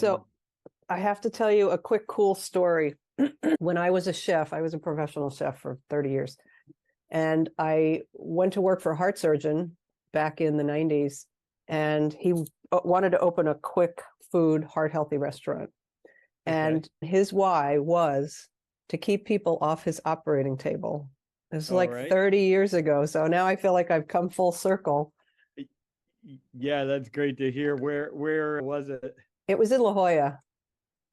So I have to tell you a quick cool story. When I was a chef, I was a professional chef for 30 years. And I went to work for a heart surgeon back in the 90s. And he wanted to open a quick food, heart healthy restaurant. And his why was to keep people off his operating table. It was like 30 years ago. So now I feel like I've come full circle. Yeah, that's great to hear. Where was it? It was in La Jolla,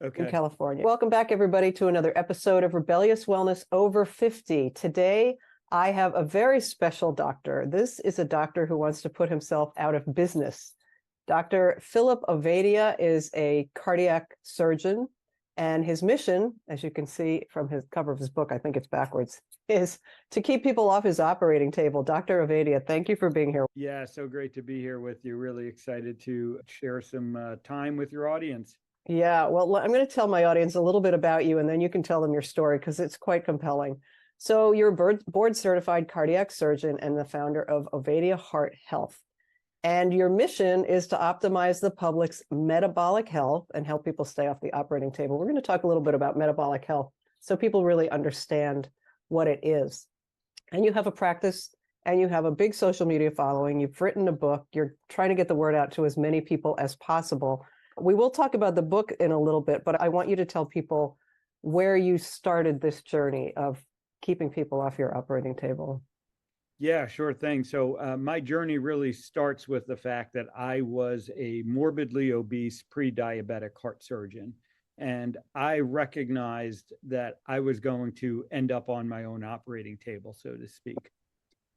in California. Welcome back, everybody, to another episode of Rebellious Wellness Over 50. Today, I have a very special doctor. This is a doctor who wants to put himself out of business. Dr. Philip Ovadia is a cardiac surgeon, and his mission, as you can see from his cover of his book, I think it's backwards, is to keep people off his operating table. Dr. Ovadia, thank you for being here. Yeah, so great to be here with you. Really excited to share some time with your audience. Yeah, well, I'm going to tell my audience a little bit about you, and then you can tell them your story because it's quite compelling. So you're a board-certified cardiac surgeon and the founder of Ovadia Heart Health. And your mission is to optimize the public's metabolic health and help people stay off the operating table. We're going to talk a little bit about metabolic health so people really understand what it is. And you have a practice and you have a big social media following. You've written a book. You're trying to get the word out to as many people as possible. We will talk about the book in a little bit, but I want you to tell people where you started this journey of keeping people off your operating table. Yeah, sure thing. So my journey really starts with the fact that I was a morbidly obese pre-diabetic heart surgeon. And I recognized that I was going to end up on my own operating table, so to speak.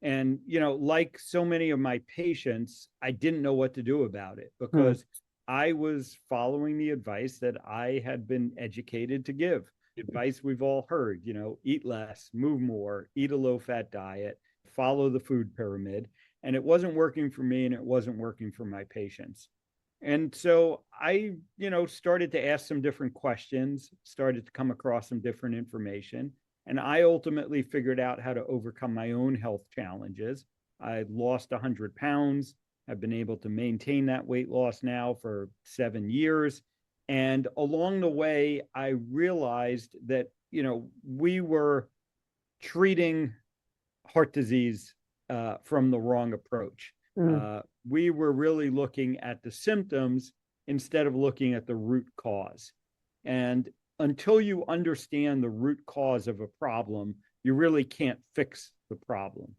And, like so many of my patients, I didn't know what to do about it because I was following the advice that I had been educated to give. Advice we've all heard, eat less, move more, eat a low-fat diet, follow the food pyramid. And it wasn't working for me and it wasn't working for my patients. And so I, started to ask some different questions, started to come across some different information. And I ultimately figured out how to overcome my own health challenges. I lost 100 pounds. I've been able to maintain that weight loss now for 7 years. And along the way, I realized that, we were treating heart disease from the wrong approach. We were really looking at the symptoms instead of looking at the root cause. And until you understand the root cause of a problem, you really can't fix the problem.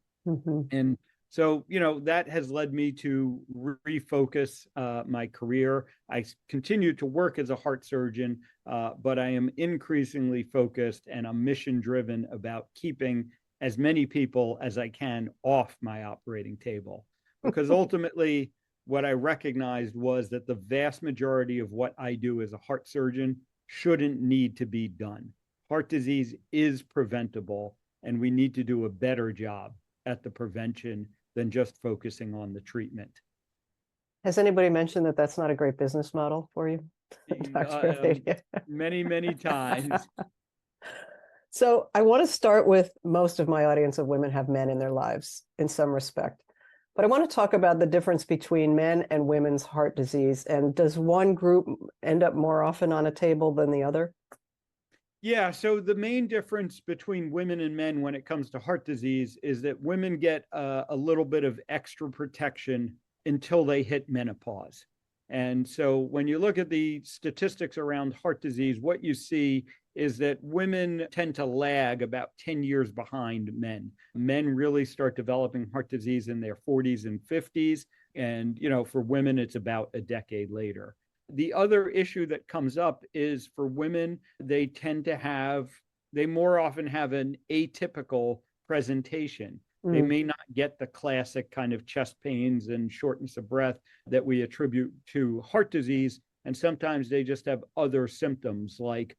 And so, that has led me to refocus my career. I continue to work as a heart surgeon, but I am increasingly focused and I'm mission driven about keeping as many people as I can off my operating table. Because ultimately, what I recognized was that the vast majority of what I do as a heart surgeon shouldn't need to be done. Heart disease is preventable, and we need to do a better job at the prevention than just focusing on the treatment. Has anybody mentioned that that's not a great business model for you? Many, many times. So I want to start with most of my audience of women have men in their lives in some respect. But I want to talk about the difference between men and women's heart disease. And does one group end up more often on a table than the other? Yeah, so the main difference between women and men when it comes to heart disease is that women get a little bit of extra protection until they hit menopause. And so when you look at the statistics around heart disease, what you see is that women tend to lag about 10 years behind men. Men really start developing heart disease in their 40s and 50s. And, for women, it's about a decade later. The other issue that comes up is for women, they more often have an atypical presentation. They may not get the classic kind of chest pains and shortness of breath that we attribute to heart disease. And sometimes they just have other symptoms like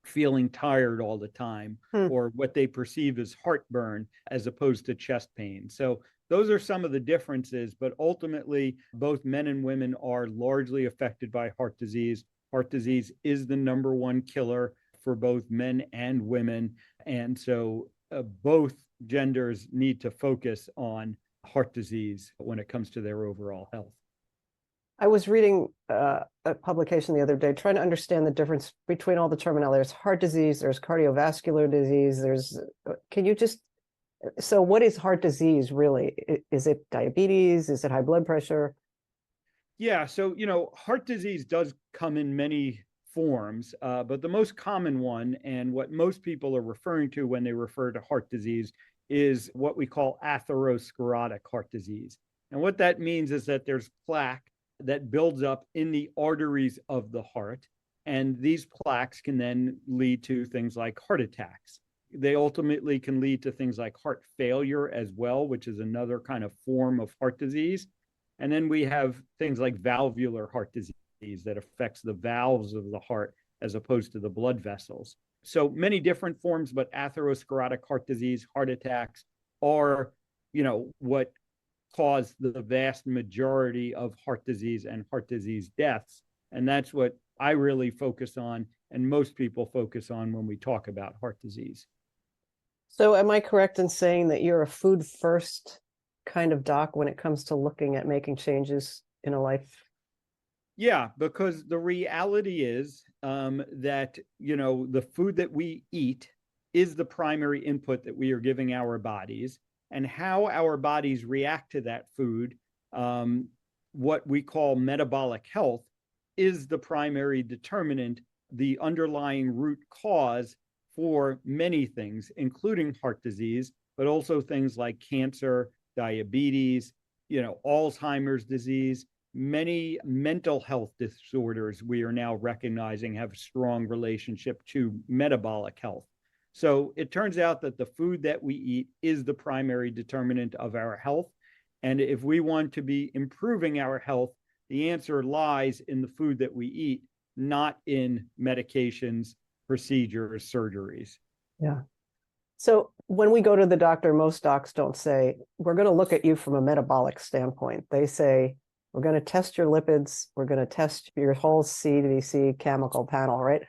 feeling tired all the time or what they perceive as heartburn as opposed to chest pain. So those are some of the differences, but ultimately both men and women are largely affected by heart disease. Heart disease is the number one killer for both men and women. And so both genders need to focus on heart disease when it comes to their overall health. I was reading a publication the other day trying to understand the difference between all the terminology. There's heart disease, there's cardiovascular disease, can you just, so what is heart disease really? Is it diabetes? Is it high blood pressure? Yeah, so heart disease does come in many forms, but the most common one, and what most people are referring to when they refer to heart disease, is what we call atherosclerotic heart disease. And what that means is that there's plaque that builds up in the arteries of the heart, and these plaques can then lead to things like heart attacks. They ultimately can lead to things like heart failure as well, which is another kind of form of heart disease. And then we have things like valvular heart disease that affects the valves of the heart as opposed to the blood vessels. So many different forms, but atherosclerotic heart disease, heart attacks are, what cause the vast majority of heart disease and heart disease deaths. And that's what I really focus on, and most people focus on when we talk about heart disease. So am I correct in saying that you're a food first kind of doc when it comes to looking at making changes in a life? Yeah, because the reality is that, the food that we eat is the primary input that we are giving our bodies, and how our bodies react to that food, what we call metabolic health, is the primary determinant, the underlying root cause for many things, including heart disease, but also things like cancer, diabetes, Alzheimer's disease. Many mental health disorders we are now recognizing have a strong relationship to metabolic health. So it turns out that the food that we eat is the primary determinant of our health. And if we want to be improving our health, the answer lies in the food that we eat, not in medications, procedures, surgeries. Yeah. So when we go to the doctor, most docs don't say, we're going to look at you from a metabolic standpoint. They say, we're going to test your lipids. We're going to test your whole CBC chemical panel, right?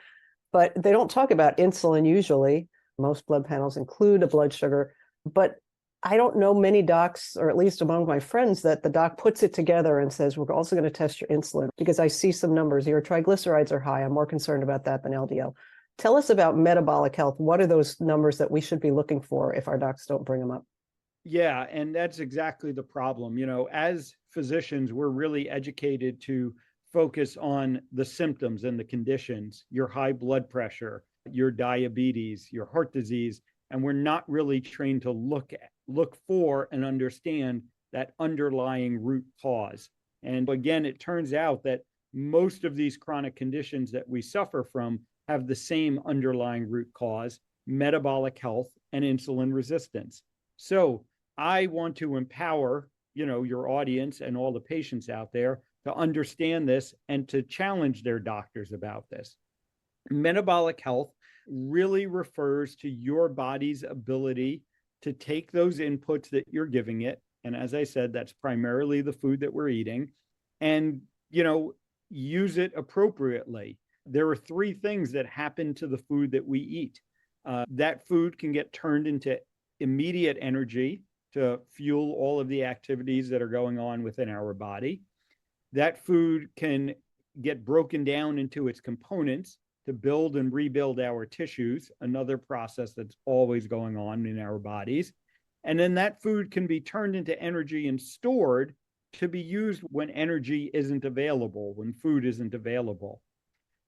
But they don't talk about insulin usually. Most blood panels include a blood sugar. But I don't know many docs, or at least among my friends, that the doc puts it together and says, we're also going to test your insulin, because I see some numbers. Your triglycerides are high. I'm more concerned about that than LDL. Tell us about metabolic health. What are those numbers that we should be looking for if our docs don't bring them up? Yeah, and that's exactly the problem. As physicians, we're really educated to focus on the symptoms and the conditions, your high blood pressure, your diabetes, your heart disease, and we're not really trained to look for and understand that underlying root cause. And again, it turns out that most of these chronic conditions that we suffer from have the same underlying root cause: metabolic health and insulin resistance. So I want to empower, your audience and all the patients out there to understand this and to challenge their doctors about this. Metabolic health really refers to your body's ability to take those inputs that you're giving it. And as I said, that's primarily the food that we're eating, and, use it appropriately. There are three things that happen to the food that we eat. That food can get turned into immediate energy to fuel all of the activities that are going on within our body. That food can get broken down into its components to build and rebuild our tissues, another process that's always going on in our bodies. And then that food can be turned into energy and stored to be used when energy isn't available, when food isn't available.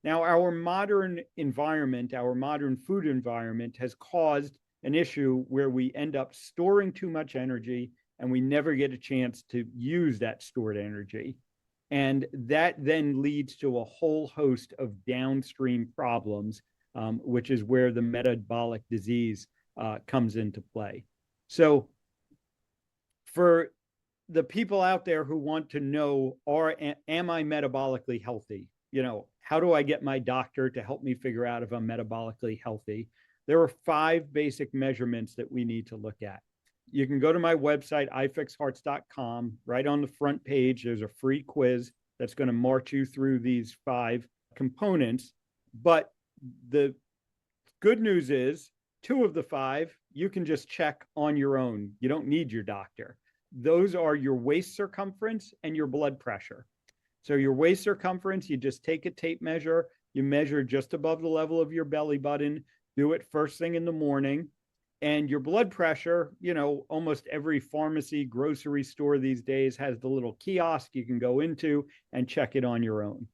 Now, our modern environment, our modern food environment, has caused an issue where we end up storing too much energy and we never get a chance to use that stored energy. And that then leads to a whole host of downstream problems, which is where the metabolic disease comes into play. So for the people out there who want to know, am I metabolically healthy? How do I get my doctor to help me figure out if I'm metabolically healthy? There are 5 basic measurements that we need to look at. You can go to my website, ifixhearts.com. Right on the front page, there's a free quiz that's going to march you through these 5 components. But the good news is 2 of the 5 you can just check on your own. You don't need your doctor. Those are your waist circumference and your blood pressure. So your waist circumference, you just take a tape measure, you measure just above the level of your belly button, do it first thing in the morning. And your blood pressure, almost every pharmacy, grocery store these days has the little kiosk you can go into and check it on your own.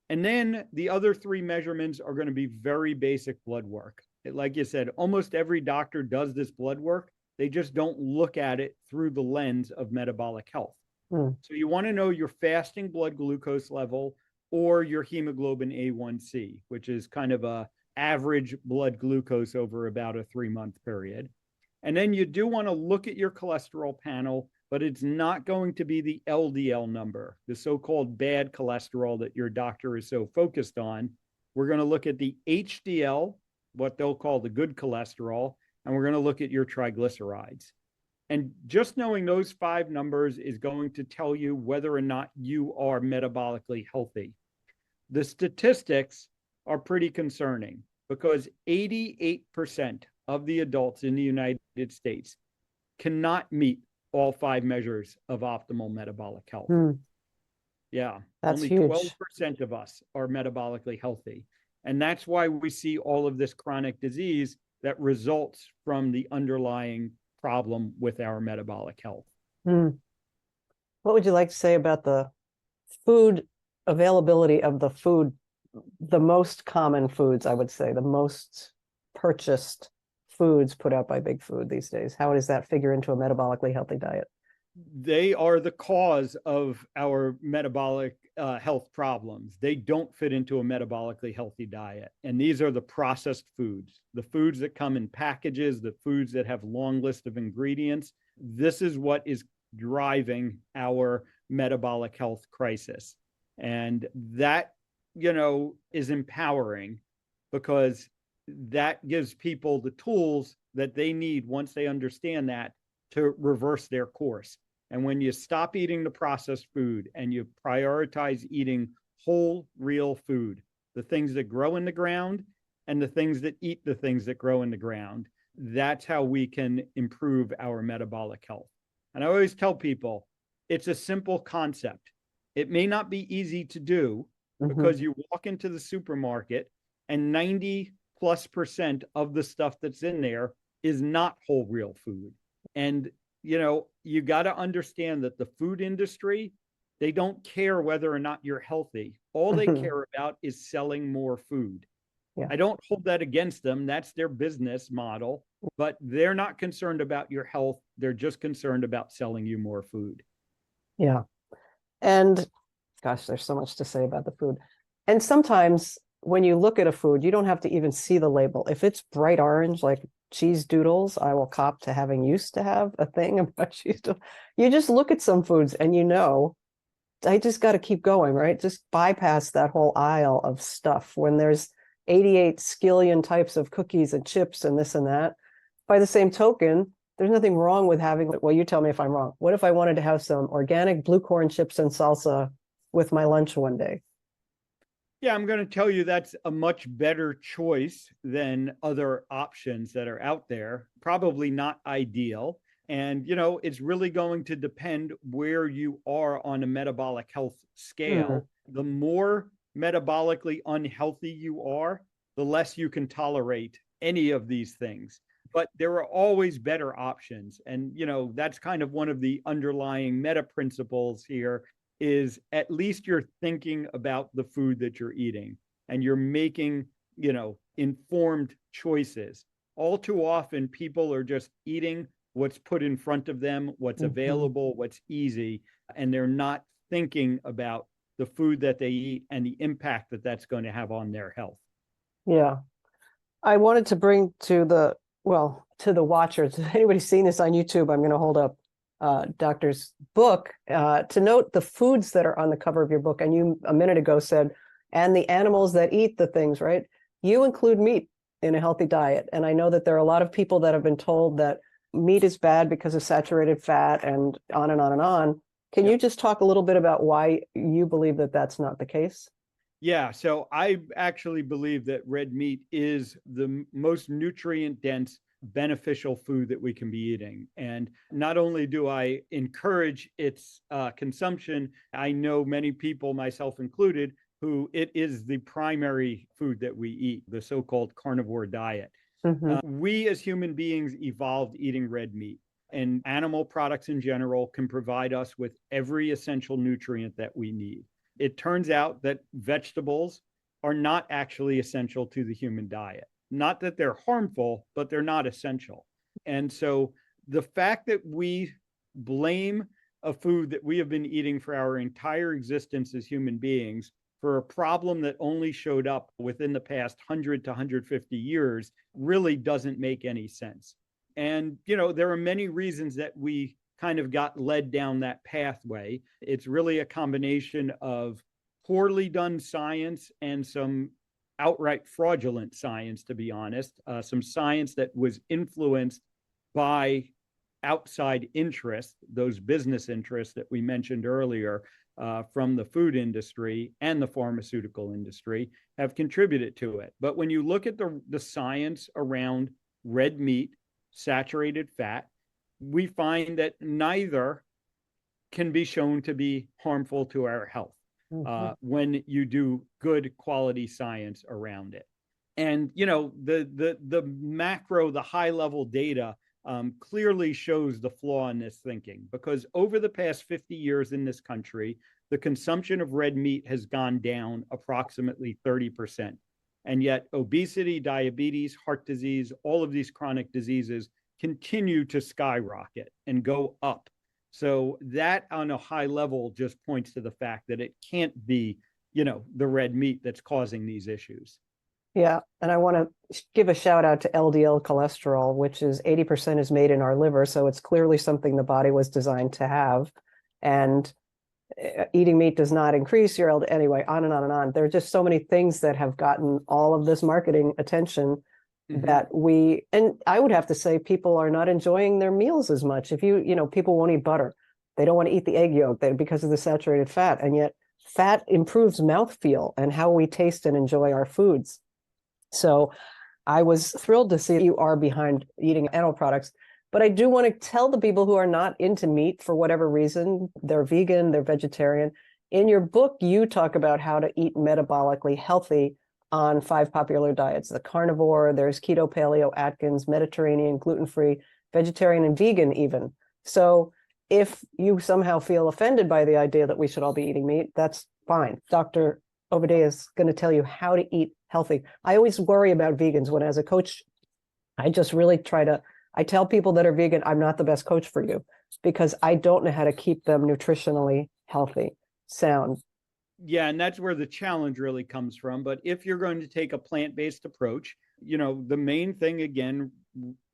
And then the other three measurements are going to be very basic blood work. Like you said, almost every doctor does this blood work. They just don't look at it through the lens of metabolic health. So you want to know your fasting blood glucose level or your hemoglobin A1C, which is kind of a average blood glucose over about a 3-month period. And then you do want to look at your cholesterol panel, but it's not going to be the LDL number, the so-called bad cholesterol that your doctor is so focused on. We're going to look at the HDL, what they'll call the good cholesterol, and we're going to look at your triglycerides. And just knowing those 5 numbers is going to tell you whether or not you are metabolically healthy. The statistics are pretty concerning because 88% of the adults in the United States cannot meet all 5 measures of optimal metabolic health. Yeah, That's only huge. 12% of us are metabolically healthy. And that's why we see all of this chronic disease that results from the underlying problem with our metabolic health. What would you like to say about the food availability of the food, the most common foods, I would say, the most purchased foods put out by Big Food these days? How does that figure into a metabolically healthy diet? They are the cause of our metabolic health problems. They don't fit into a metabolically healthy diet. And these are the processed foods, the foods that come in packages, the foods that have long list of ingredients. This is what is driving our metabolic health crisis. And that, is empowering because that gives people the tools that they need once they understand that to reverse their course. And when you stop eating the processed food and you prioritize eating whole, real food, the things that grow in the ground and the things that eat the things that grow in the ground, that's how we can improve our metabolic health. And I always tell people, it's a simple concept. It may not be easy to do because you walk into the supermarket and 90+% of the stuff that's in there is not whole, real food. And you got to understand that the food industry, they don't care whether or not you're healthy. All they care about is selling more food. Yeah. I don't hold that against them. That's their business model, but they're not concerned about your health. They're just concerned about selling you more food. Yeah. And gosh, there's so much to say about the food. And sometimes when you look at a food, you don't have to even see the label. If it's bright orange, like cheese doodles, I will cop to having used to have a thing about cheese doodles. You just look at some foods and I just got to keep going, right? Just bypass that whole aisle of stuff when there's 88 skillion types of cookies and chips and this and that. By the same token, there's nothing wrong with having, well, you tell me if I'm wrong. What if I wanted to have some organic blue corn chips and salsa with my lunch one day? Yeah, I'm going to tell you that's a much better choice than other options that are out there. Probably not ideal. And, it's really going to depend where you are on a metabolic health scale. The more metabolically unhealthy you are, the less you can tolerate any of these things. But there are always better options. And, that's kind of one of the underlying meta principles here is at least you're thinking about the food that you're eating and you're making, informed choices. All too often, people are just eating what's put in front of them, what's available, what's easy, and they're not thinking about the food that they eat and the impact that that's going to have on their health. Yeah. I wanted to bring to the watchers, if anybody's seen this on YouTube, I'm going to hold up Doctor's book to note the foods that are on the cover of your book. And you a minute ago said, and the animals that eat the things, right? You include meat in a healthy diet. And I know that there are a lot of people that have been told that meat is bad because of saturated fat and on and on and on. Can you just talk a little bit about why you believe that that's not the case? Yeah, so I actually believe that red meat is the most nutrient dense beneficial food that we can be eating. And not only do I encourage its consumption, I know many people, myself included, who it is the primary food that we eat, the so-called carnivore diet. We as human beings evolved eating red meat, and animal products in general can provide us with every essential nutrient that we need. It turns out that vegetables are not actually essential to the human diet. Not that they're harmful, but they're not essential. And so the fact that we blame a food that we have been eating for our entire existence as human beings for a problem that only showed up within the past 100 to 150 years really doesn't make any sense. And, there are many reasons that we kind of got led down that pathway. It's really a combination of poorly done science and some outright fraudulent science, to be honest, some science that was influenced by outside interests, those business interests that we mentioned earlier, from the food industry and the pharmaceutical industry have contributed to it. But when you look at the science around red meat, saturated fat, we find that neither can be shown to be harmful to our health when you do good quality science around it. And, the macro, the high level data clearly shows the flaw in this thinking, because over the past 50 years in this country, the consumption of red meat has gone down approximately 30%. And yet obesity, diabetes, heart disease, all of these chronic diseases continue to skyrocket and go up. So that on a high level just points to the fact that it can't be, the red meat that's causing these issues. Yeah. And I want to give a shout out to LDL cholesterol, which is 80% is made in our liver. So it's clearly something the body was designed to have. And eating meat does not increase your LDL. Anyway, on and on and on. There are just so many things that have gotten all of this marketing attention that and I would have to say people are not enjoying their meals as much. If people won't eat butter. They don't want to eat the egg yolk because of the saturated fat. And yet fat improves mouthfeel and how we taste and enjoy our foods. So I was thrilled to see you are behind eating animal products. But I do want to tell the people who are not into meat for whatever reason, they're vegan, they're vegetarian. In your book, you talk about how to eat metabolically healthy on 5 popular diets: the carnivore, there's keto, paleo, Atkins, Mediterranean, gluten-free, vegetarian, and vegan even. So if you somehow feel offended by the idea that we should all be eating meat, that's fine. Dr. Ovadia is going to tell you how to eat healthy. I always worry about vegans when, as a coach, I just really I tell people that are vegan, I'm not the best coach for you because I don't know how to keep them nutritionally healthy, sound. Yeah, and that's where the challenge really comes from. But if you're going to take a plant-based approach, the main thing again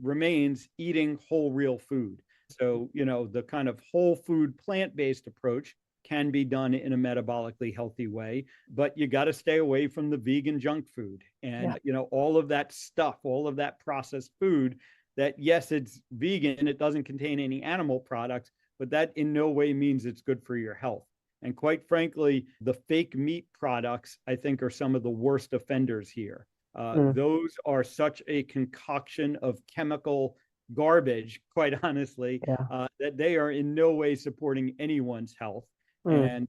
remains eating whole, real food. So, the kind of whole food plant-based approach can be done in a metabolically healthy way, but you got to stay away from the vegan junk food and, all of that stuff, all of that processed food that, yes, it's vegan, it doesn't contain any animal products, but that in no way means it's good for your health. And quite frankly, the fake meat products, I think, are some of the worst offenders here. Those are such a concoction of chemical garbage, quite honestly, that they are in no way supporting anyone's health. And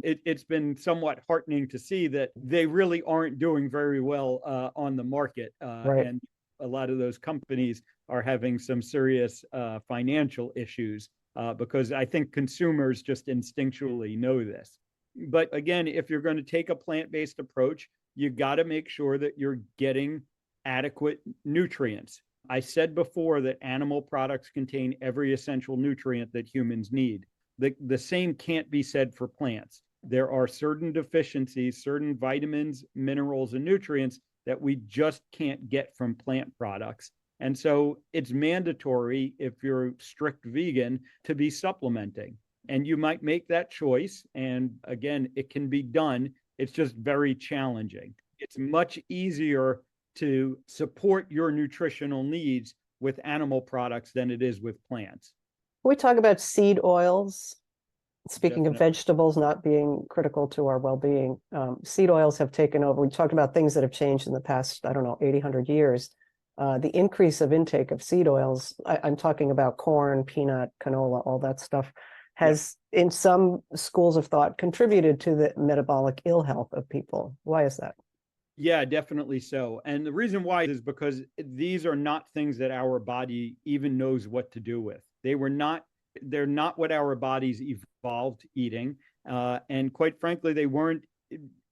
it's been somewhat heartening to see that they really aren't doing very well on the market. And a lot of those companies are having some serious financial issues. Because I think consumers just instinctually know this. But again, if you're going to take a plant-based approach, you got to make sure that you're getting adequate nutrients. I said before that animal products contain every essential nutrient that humans need. The same can't be said for plants. There are certain deficiencies, certain vitamins, minerals, and nutrients that we just can't get from plant products. And so it's mandatory, if you're strict vegan, to be supplementing. And you might make that choice. And again, it can be done. It's just very challenging. It's much easier to support your nutritional needs with animal products than it is with plants. We talk about seed oils. Speaking Definitely. of vegetables not being critical to our well-being, seed oils have taken over. We talked about things that have changed in the past, 80, 100 years. the increase of intake of seed oils, I'm talking about corn, peanut, canola, all that stuff, has in some schools of thought contributed to the metabolic ill health of people. Why is that? Yeah, definitely so. And the reason why is because these are not things that our body even knows what to do with. They're not what our bodies evolved eating. And quite frankly, they weren't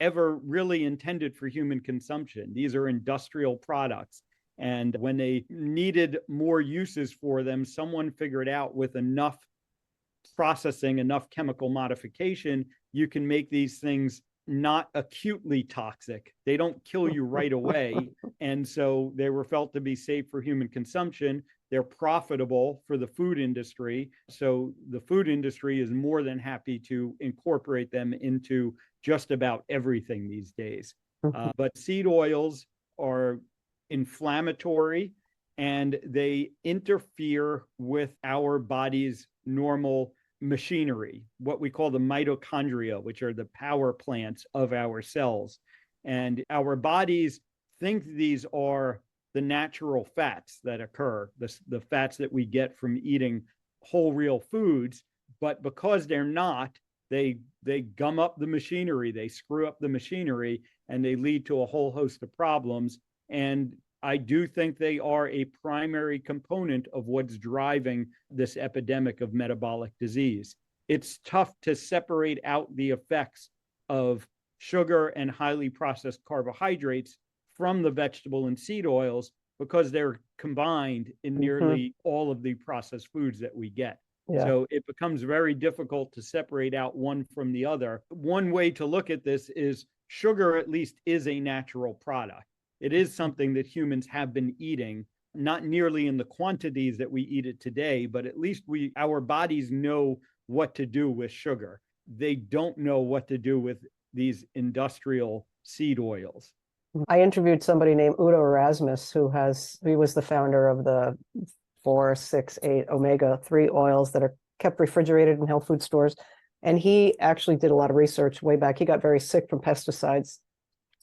ever really intended for human consumption. These are industrial products. And when they needed more uses for them, someone figured out with enough processing, enough chemical modification, you can make these things not acutely toxic. They don't kill you right away. And so they were felt to be safe for human consumption. They're profitable for the food industry. So the food industry is more than happy to incorporate them into just about everything these days. But seed oils are inflammatory and they interfere with our body's normal machinery, what we call the mitochondria, which are the power plants of our cells. And our bodies think these are the natural fats that occur, the fats that we get from eating whole real foods. But because they're not, they gum up the machinery, they screw up the machinery, and they lead to a whole host of problems. And I do think they are a primary component of what's driving this epidemic of metabolic disease. It's tough to separate out the effects of sugar and highly processed carbohydrates from the vegetable and seed oils because they're combined in nearly all of the processed foods that we get. Yeah. So it becomes very difficult to separate out one from the other. One way to look at this is sugar at least is a natural product. It is something that humans have been eating, not nearly in the quantities that we eat it today, but at least our bodies know what to do with sugar. They don't know what to do with these industrial seed oils. I interviewed somebody named Udo Erasmus, he was the founder of the 4, 6, 8 omega-3 oils that are kept refrigerated in health food stores. And he actually did a lot of research way back. He got very sick from pesticides.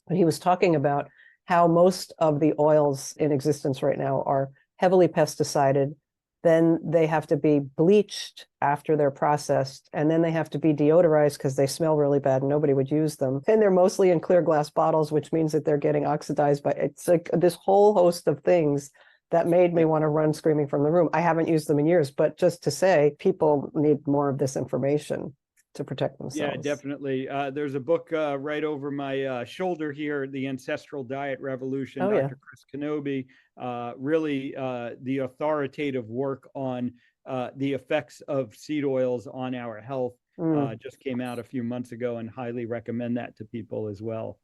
But he was talking about how most of the oils in existence right now are heavily pesticided. Then they have to be bleached after they're processed, and then they have to be deodorized because they smell really bad and nobody would use them. And they're mostly in clear glass bottles, which means that they're getting oxidized by, it's like this whole host of things that made me want to run screaming from the room. I haven't used them in years, but just to say, people need more of this information to protect themselves. Yeah, definitely. There's a book right over my shoulder here, The Ancestral Diet Revolution, Dr. Chris Kenobi, really the authoritative work on the effects of seed oils on our health just came out a few months ago, and highly recommend that to people as well.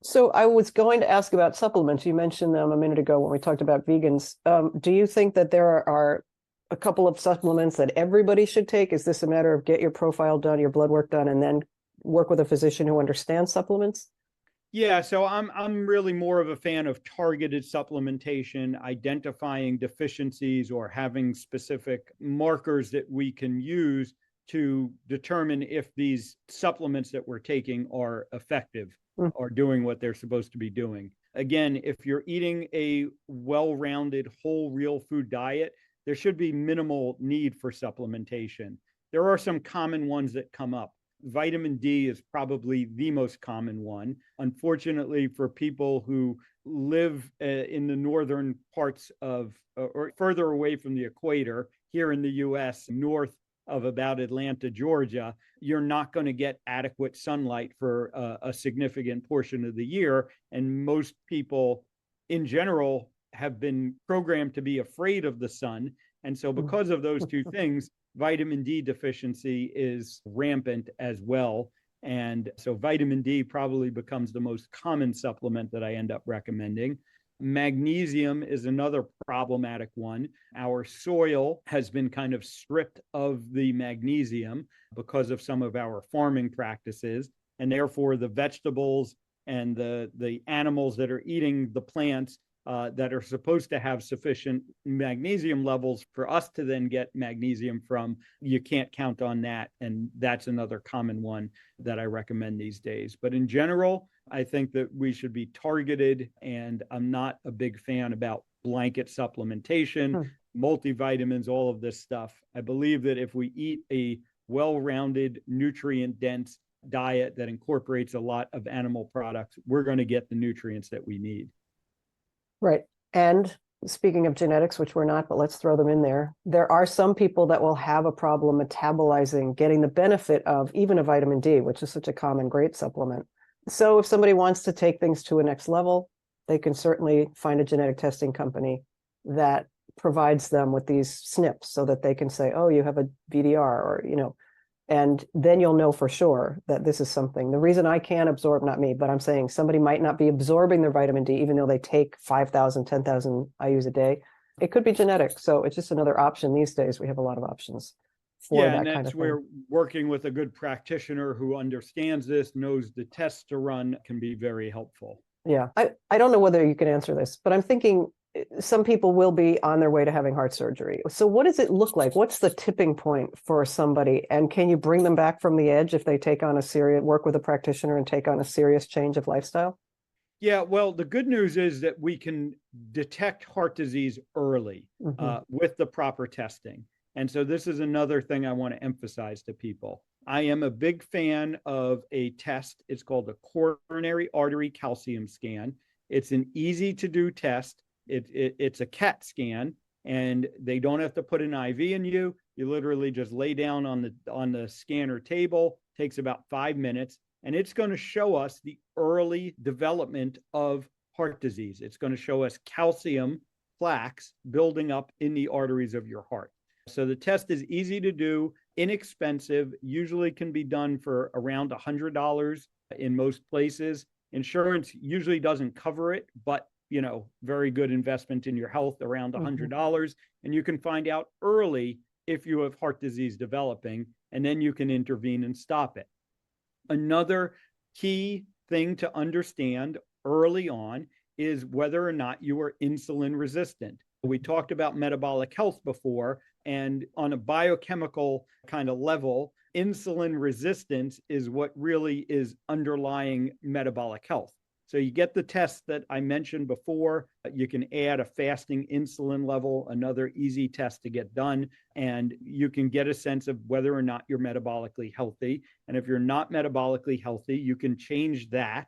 So I was going to ask about supplements. You mentioned them a minute ago when we talked about vegans. Do you think that there are a couple of supplements that everybody should take? Is this a matter of get your profile done, your blood work done, and then work with a physician who understands supplements? Yeah, so I'm really more of a fan of targeted supplementation, identifying deficiencies or having specific markers that we can use to determine if these supplements that we're taking are effective or doing what they're supposed to be doing. Again, if you're eating a well-rounded whole real food diet, there should be minimal need for supplementation. There are some common ones that come up. Vitamin D is probably the most common one. Unfortunately, for people who live in the northern parts of, or further away from the equator, here in the US, north of about Atlanta, Georgia, you're not going to get adequate sunlight for a significant portion of the year. And most people in general have been programmed to be afraid of the sun. And so because of those two things, vitamin D deficiency is rampant as well. And so vitamin D probably becomes the most common supplement that I end up recommending. Magnesium is another problematic one. Our soil has been kind of stripped of the magnesium because of some of our farming practices. And therefore, the vegetables and the animals that are eating the plants that are supposed to have sufficient magnesium levels for us to then get magnesium from, you can't count on that. And that's another common one that I recommend these days. But in general, I think that we should be targeted, and I'm not a big fan about blanket supplementation, multivitamins, all of this stuff. I believe that if we eat a well-rounded, nutrient-dense diet that incorporates a lot of animal products, we're going to get the nutrients that we need. Right. And speaking of genetics, which we're not, but let's throw them in there. There are some people that will have a problem metabolizing, getting the benefit of even a vitamin D, which is such a common, great supplement. So if somebody wants to take things to a next level, they can certainly find a genetic testing company that provides them with these SNPs so that they can say, oh, you have a VDR, or, and then you'll know for sure that this is something. The reason I can't absorb, not me, but I'm saying somebody might not be absorbing their vitamin D, even though they take 5,000, 10,000 IUs a day. It could be genetic. So it's just another option these days. We have a lot of options for that kind of thing. And that's where working with a good practitioner who understands this, knows the tests to run, can be very helpful. Yeah. I don't know whether you can answer this, but I'm thinking some people will be on their way to having heart surgery. So what does it look like? What's the tipping point for somebody? And can you bring them back from the edge if they take on work with a practitioner and take on a serious change of lifestyle? Yeah, well, the good news is that we can detect heart disease early with the proper testing. And so this is another thing I want to emphasize to people. I am a big fan of a test. It's called the coronary artery calcium scan. It's an easy to do test. It's a CAT scan, and they don't have to put an IV in you. You literally just lay down on the scanner table. Takes about 5 minutes, and it's going to show us the early development of heart disease. It's going to show us calcium plaques building up in the arteries of your heart. So the test is easy to do, inexpensive, usually can be done for around $100 in most places. Insurance usually doesn't cover it, but very good investment in your health, around $100. And you can find out early if you have heart disease developing, and then you can intervene and stop it. Another key thing to understand early on is whether or not you are insulin resistant. We talked about metabolic health before, and on a biochemical kind of level, insulin resistance is what really is underlying metabolic health. So you get the test that I mentioned before. You can add a fasting insulin level, another easy test to get done, and you can get a sense of whether or not you're metabolically healthy. And if you're not metabolically healthy, you can change that,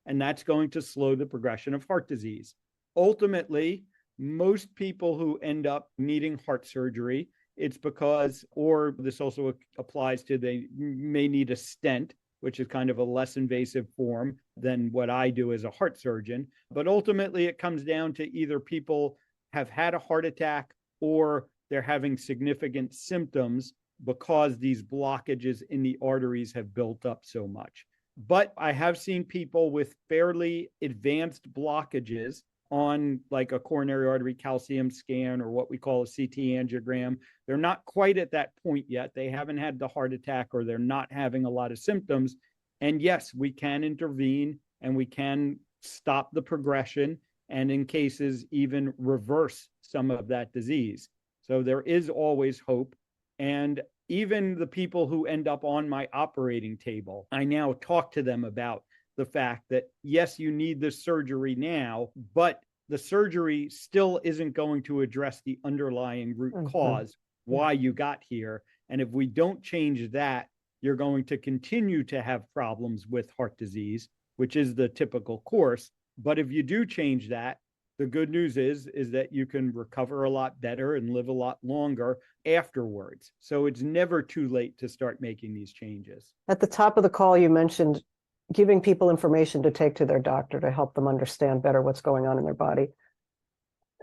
and that's going to slow the progression of heart disease. Ultimately, most people who end up needing heart surgery, it's because, or this also applies to, they may need a stent, which is kind of a less invasive form than what I do as a heart surgeon. But ultimately, it comes down to either people have had a heart attack or they're having significant symptoms because these blockages in the arteries have built up so much. But I have seen people with fairly advanced blockages on like a coronary artery calcium scan or what we call a CT angiogram. They're not quite at that point yet. They haven't had the heart attack, or they're not having a lot of symptoms. And yes, we can intervene and we can stop the progression, and in cases even reverse some of that disease. So there is always hope. And even the people who end up on my operating table, I now talk to them about the fact that, yes, you need this surgery now, but the surgery still isn't going to address the underlying root cause, why you got here. And if we don't change that, you're going to continue to have problems with heart disease, which is the typical course. But if you do change that, the good news is that you can recover a lot better and live a lot longer afterwards. So it's never too late to start making these changes. At the top of the call, you mentioned giving people information to take to their doctor to help them understand better what's going on in their body.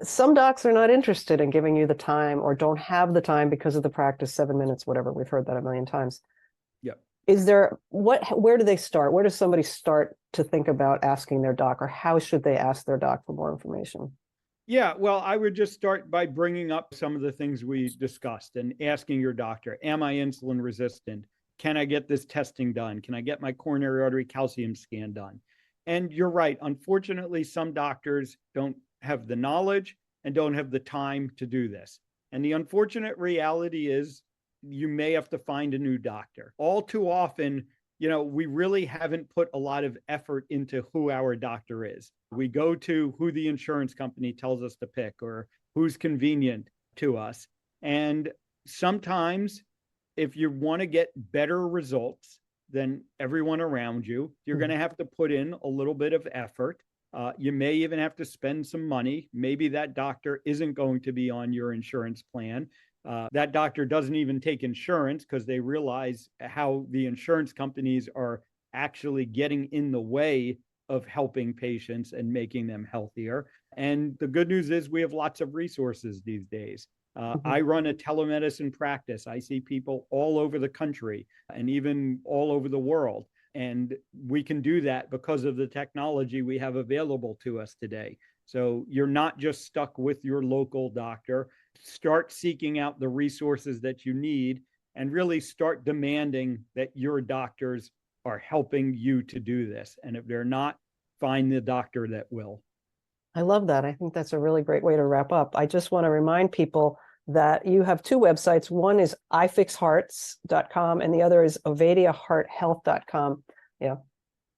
Some docs are not interested in giving you the time, or don't have the time because of the practice, 7 minutes, whatever. We've heard that a million times. Yep. Is there, where do they start? Where does somebody start to think about asking their doc, or how should they ask their doc for more information? Yeah, well, I would just start by bringing up some of the things we discussed and asking your doctor, am I insulin resistant? Can I get this testing done? Can I get my coronary artery calcium scan done? And you're right. Unfortunately, some doctors don't have the knowledge and don't have the time to do this. And the unfortunate reality is you may have to find a new doctor. All too often, we really haven't put a lot of effort into who our doctor is. We go to who the insurance company tells us to pick or who's convenient to us. And sometimes if you want to get better results than everyone around you, you're going to have to put in a little bit of effort. You may even have to spend some money. Maybe that doctor isn't going to be on your insurance plan. That doctor doesn't even take insurance because they realize how the insurance companies are actually getting in the way of helping patients and making them healthier. And the good news is we have lots of resources these days. I run a telemedicine practice. I see people all over the country and even all over the world. And we can do that because of the technology we have available to us today. So you're not just stuck with your local doctor. Start seeking out the resources that you need and really start demanding that your doctors are helping you to do this. And if they're not, find the doctor that will. I love that. I think that's a really great way to wrap up. I just want to remind people that you have two websites. One is ifixhearts.com and the other is ovadiahearthealth.com. Yeah.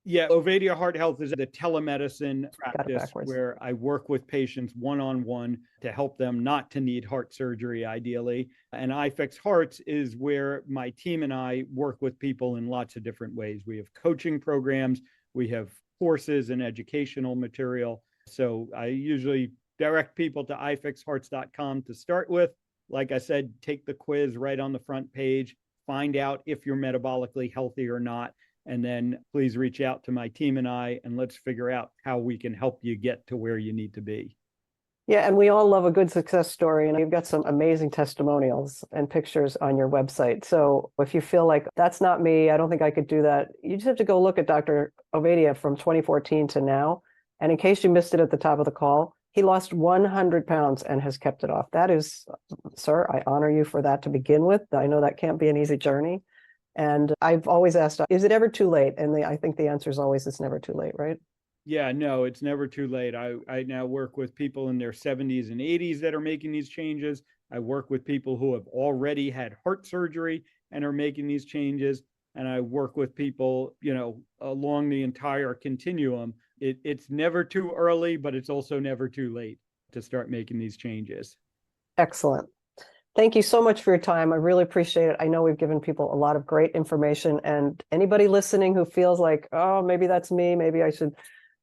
Yeah, Ovadia Heart Health is the telemedicine practice where I work with patients one-on-one to help them not to need heart surgery, ideally. And iFix Hearts is where my team and I work with people in lots of different ways. We have coaching programs, we have courses and educational material. So I usually direct people to ifixhearts.com to start with. Like I said, take the quiz right on the front page, find out if you're metabolically healthy or not. And then please reach out to my team and I, and let's figure out how we can help you get to where you need to be. Yeah, and we all love a good success story, and you've got some amazing testimonials and pictures on your website. So if you feel like that's not me, I don't think I could do that, you just have to go look at Dr. Ovadia from 2014 to now. And in case you missed it at the top of the call, he lost 100 pounds and has kept it off. That is, sir, I honor you for that to begin with. I know that can't be an easy journey. And I've always asked, is it ever too late? And I think the answer is always, it's never too late, right? Yeah, no, it's never too late. I now work with people in their 70s and 80s that are making these changes. I work with people who have already had heart surgery and are making these changes. And I work with people, along the entire continuum. It's never too early, but it's also never too late to start making these changes. Excellent. Thank you so much for your time. I really appreciate it. I know we've given people a lot of great information, and anybody listening who feels like, oh, maybe that's me, maybe I should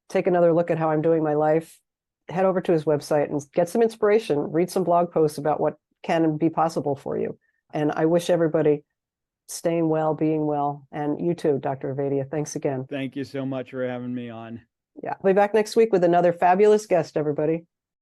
take another look at how I'm doing my life, head over to his website and get some inspiration, read some blog posts about what can be possible for you. And I wish everybody staying well, being well, and you too, Dr. Ovadia. Thanks again. Thank you so much for having me on. Yeah, I'll be back next week with another fabulous guest, everybody.